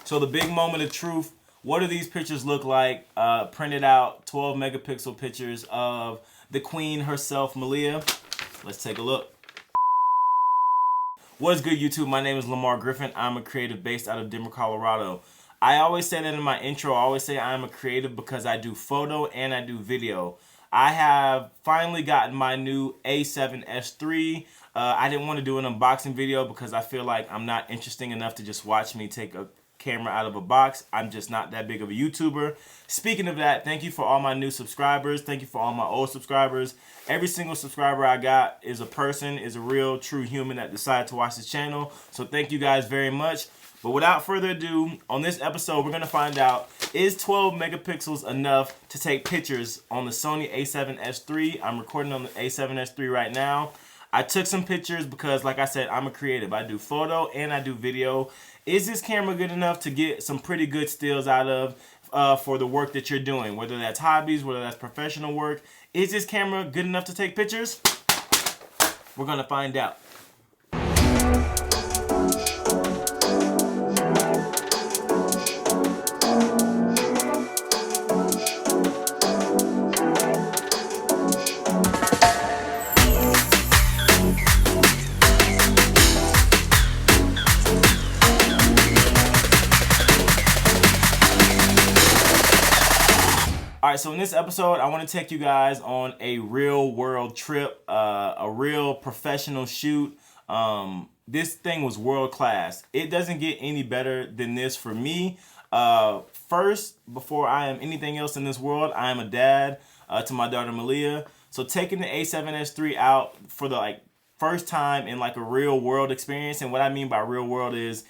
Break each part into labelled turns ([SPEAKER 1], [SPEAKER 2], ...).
[SPEAKER 1] So the big moment of truth, what do these pictures look like? Printed out 12 megapixel pictures of the queen herself, Malia. Let's take a look. What is good, YouTube? My name is Lamar Griffin. I'm a creative based out of Denver, Colorado. I always say that in my intro. I always say I'm a creative because I do photo and I do video. I have finally gotten my new A7S III. I didn't want to do an unboxing video because I feel like I'm not interesting enough to just watch me take a camera out of a box. I'm just not that big of a YouTuber. Speaking of that, thank you for all my new subscribers. Thank you for all my old subscribers. Every single subscriber I got is a person, is a real, true human that decided to watch this channel. So thank you guys very much. But without further ado, on this episode, we're going to find out, is 12 megapixels enough to take pictures on the Sony A7S III? I'm recording on the A7S III right now. I took some pictures because, like I said, I'm a creative. I do photo and I do video. Is this camera good enough to get some pretty good stills out of for the work that you're doing? Whether that's hobbies, whether that's professional work. Is this camera good enough to take pictures? We're going to find out. Alright, so in this episode, I want to take you guys on a real world trip, a real professional shoot. This thing was world class. It doesn't get any better than this for me. First, before I am anything else in this world, I am a dad to my daughter Malia. So taking the A7S III out for the first time in a real world experience, and what I mean by real world is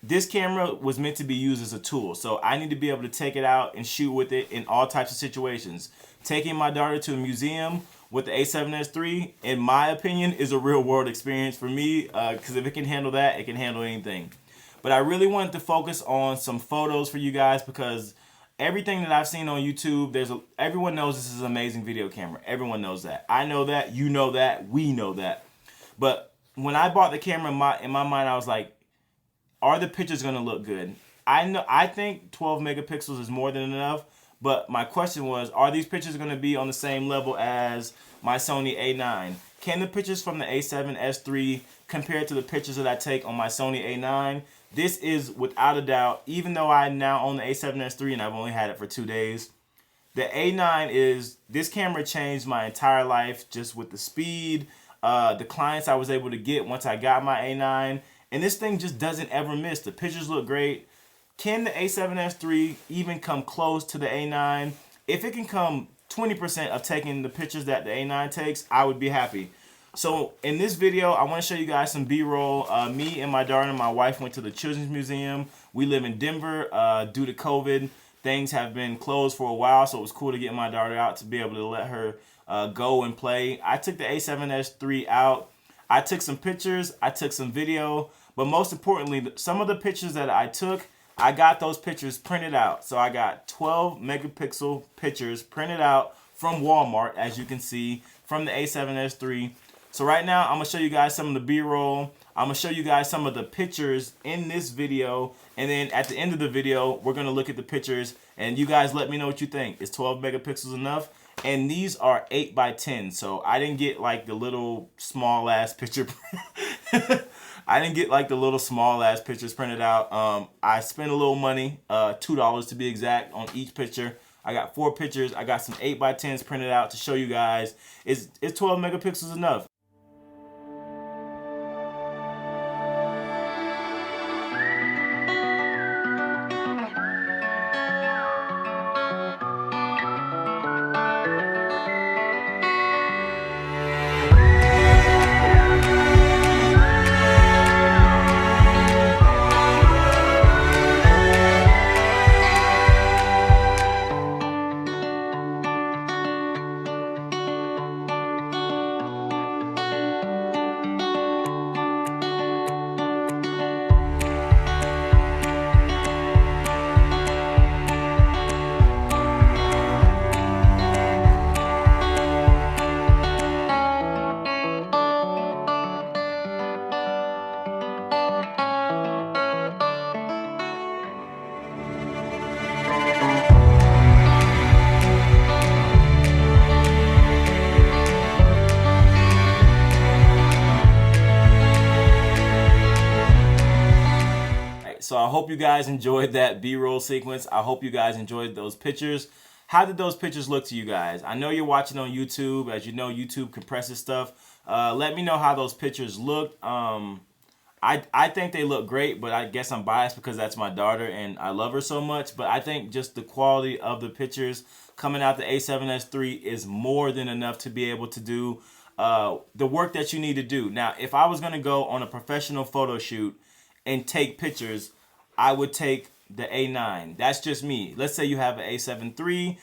[SPEAKER 1] this camera was meant to be used as a tool, so I need to be able to take it out and shoot with it in all types of situations. Taking my daughter to a museum with the A7S III, in my opinion, is a real world experience for me, because if it can handle that, it can handle anything. But I really wanted to focus on some photos for you guys because everything that I've seen on YouTube, everyone knows this is an amazing video camera. Everyone knows that. I know that, you know that, we know that. But when I bought the camera, in my mind, I was like, are the pictures going to look good? I think 12 megapixels is more than enough, but my question was, are these pictures going to be on the same level as my Sony A9? Can the pictures from the A7S III compare to the pictures that I take on my Sony A9? This is without a doubt, even though I now own the A7S III and I've only had it for 2 days, the A9 this camera changed my entire life just with the speed, the clients I was able to get once I got my A9. And this thing just doesn't ever miss. The pictures look great. Can the A7S III even come close to the A9? If it can come 20% of taking the pictures that the A9 takes, I would be happy. So in this video, I want to show you guys some B-roll. Me and my daughter and my wife went to the Children's Museum. We live in Denver. Due to COVID, things have been closed for a while, so it was cool to get my daughter out to be able to let her go and play. I took the A7S III out. I took some pictures. I took some video. But most importantly, some of the pictures that I took, I got those pictures printed out. So I got 12 megapixel pictures printed out from Walmart, as you can see, from the A7S III. So right now, I'm going to show you guys some of the B-roll. I'm going to show you guys some of the pictures in this video. And then at the end of the video, we're going to look at the pictures. And you guys let me know what you think. Is 12 megapixels enough? And these are 8x10. So I didn't get the little small ass picture. I didn't get the little small ass pictures printed out. I spent a little money, $2 to be exact, on each picture. I got 4 pictures. I got some 8x10s printed out to show you guys. Is 12 megapixels enough? So I hope you guys enjoyed that B-roll sequence. I hope you guys enjoyed those pictures. How did those pictures look to you guys? I know you're watching on YouTube. As you know, YouTube compresses stuff. Let me know how those pictures looked. I think they look great, but I guess I'm biased because that's my daughter and I love her so much. But I think just the quality of the pictures coming out the A7S III is more than enough to be able to do the work that you need to do. Now, if I was going to go on a professional photo shoot and take pictures, I would take the A9. That's just me. Let's say you have an A7 III.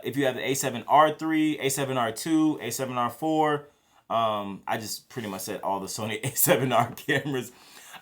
[SPEAKER 1] If you have the A7R3, A7R2, A7R4, I just pretty much said all the Sony A7R cameras.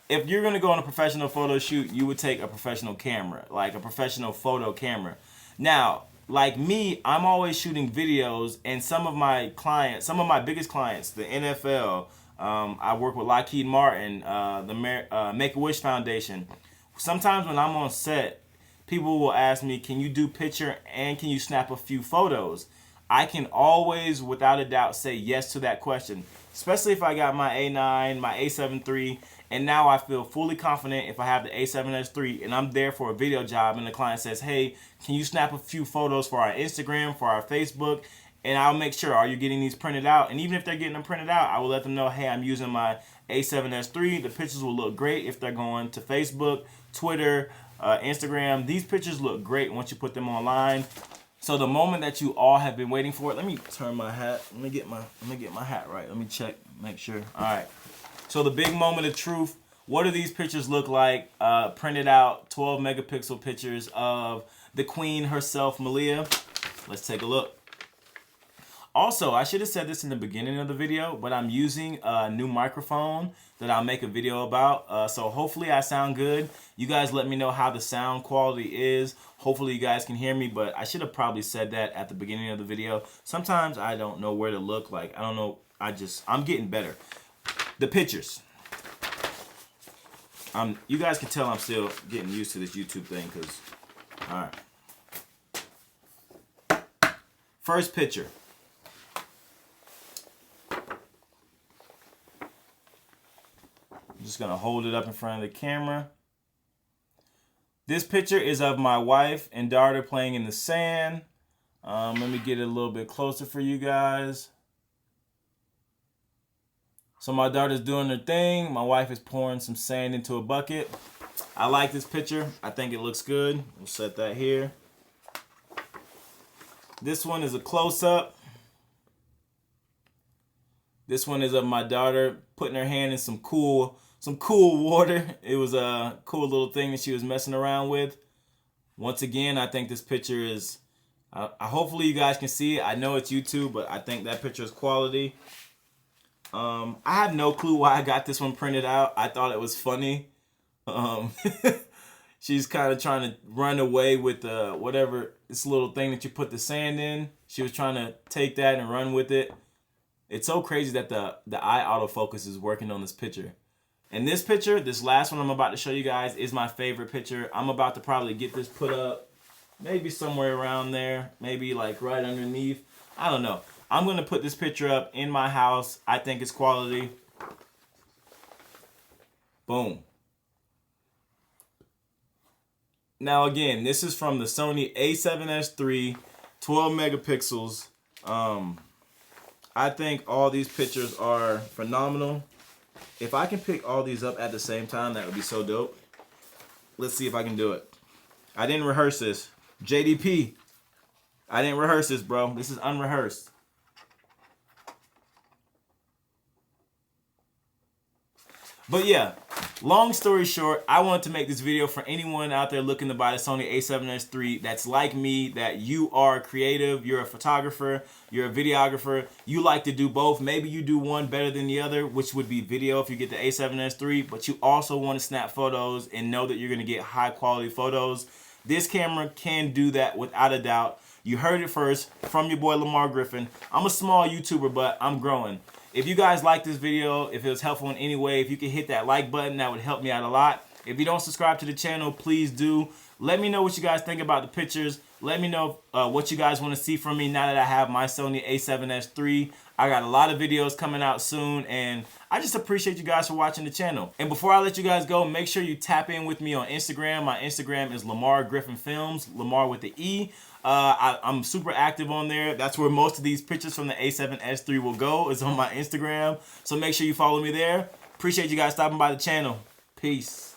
[SPEAKER 1] If you're going to go on a professional photo shoot, you would take a professional camera, like a professional photo camera. Now, like me, I'm always shooting videos, and some of my clients, some of my biggest clients, the NFL, I work with Lockheed Martin, the Make-A-Wish Foundation. Sometimes when I'm on set, people will ask me, can you do picture and can you snap a few photos? I can always, without a doubt, say yes to that question, especially if I got my A9, my A7 III, and now I feel fully confident if I have the A7S III and I'm there for a video job and the client says, hey, can you snap a few photos for our Instagram, for our Facebook? And I'll make sure, are you getting these printed out? And even if they're getting them printed out, I will let them know, hey, I'm using my A7S III. The pictures will look great if they're going to Facebook, Twitter, Instagram. These pictures look great once you put them online. So the moment that you all have been waiting for, let me turn my hat. Let me get my hat right. Let me check, make sure. All right. So the big moment of truth. What do these pictures look like? Printed out 12 megapixel pictures of the queen herself, Malia. Let's take a look. Also, I should have said this in the beginning of the video, but I'm using a new microphone that I'll make a video about. So hopefully I sound good. You guys let me know how the sound quality is. Hopefully you guys can hear me, but I should have probably said that at the beginning of the video. Sometimes I don't know where to look. Like, I don't know. I'm getting better. The pictures. You guys can tell I'm still getting used to this YouTube thing because, all right. First picture. I'm just gonna hold it up in front of the camera. This picture is of my wife and daughter playing in the sand. Let me get it a little bit closer for you guys. So my daughter's doing her thing. My wife is pouring some sand into a bucket. I like this picture. I think it looks good. We'll set that here. This one is a close-up. This one is of my daughter putting her hand in some cool water. It was a cool little thing that she was messing around with. Once again, I think this picture is, hopefully you guys can see it. I know it's YouTube, but I think that picture is quality. I have no clue why I got this one printed out. I thought it was funny. She's kind of trying to run away with whatever, this little thing that you put the sand in. She was trying to take that and run with it. It's so crazy that the eye autofocus is working on this picture. And this picture, this last one I'm about to show you guys, is my favorite picture. I'm about to probably get this put up maybe somewhere around there, maybe like right underneath. I don't know. I'm going to put this picture up in my house. I think it's quality. Boom. Now again, this is from the Sony A7S III, 12 megapixels. I think all these pictures are phenomenal. If I can pick all these up at the same time, that would be so dope. Let's see if I can do it. I didn't rehearse this. JDP. I didn't rehearse this, bro. This is unrehearsed. But yeah, long story short, I wanted to make this video for anyone out there looking to buy the Sony A7S III that's like me, that you are creative, you're a photographer, you're a videographer, you like to do both. Maybe you do one better than the other, which would be video if you get the A7S III, but you also want to snap photos and know that you're going to get high quality photos. This camera can do that without a doubt. You heard it first from your boy Lamar Griffin. I'm a small YouTuber, but I'm growing. If you guys like this video, if it was helpful in any way, if you could hit that like button, that would help me out a lot. If you don't subscribe to the channel, please do. Let me know what you guys think about the pictures. Let me know what you guys want to see from me now that I have my Sony A7S III. I got a lot of videos coming out soon, and I just appreciate you guys for watching the channel. And before I let you guys go, make sure you tap in with me on Instagram. My Instagram is Lamar Griffin Films, Lamar with the E. I'm super active on there. That's where most of these pictures from the A7S III will go, is on my Instagram. So make sure you follow me there. Appreciate you guys stopping by the channel. Peace.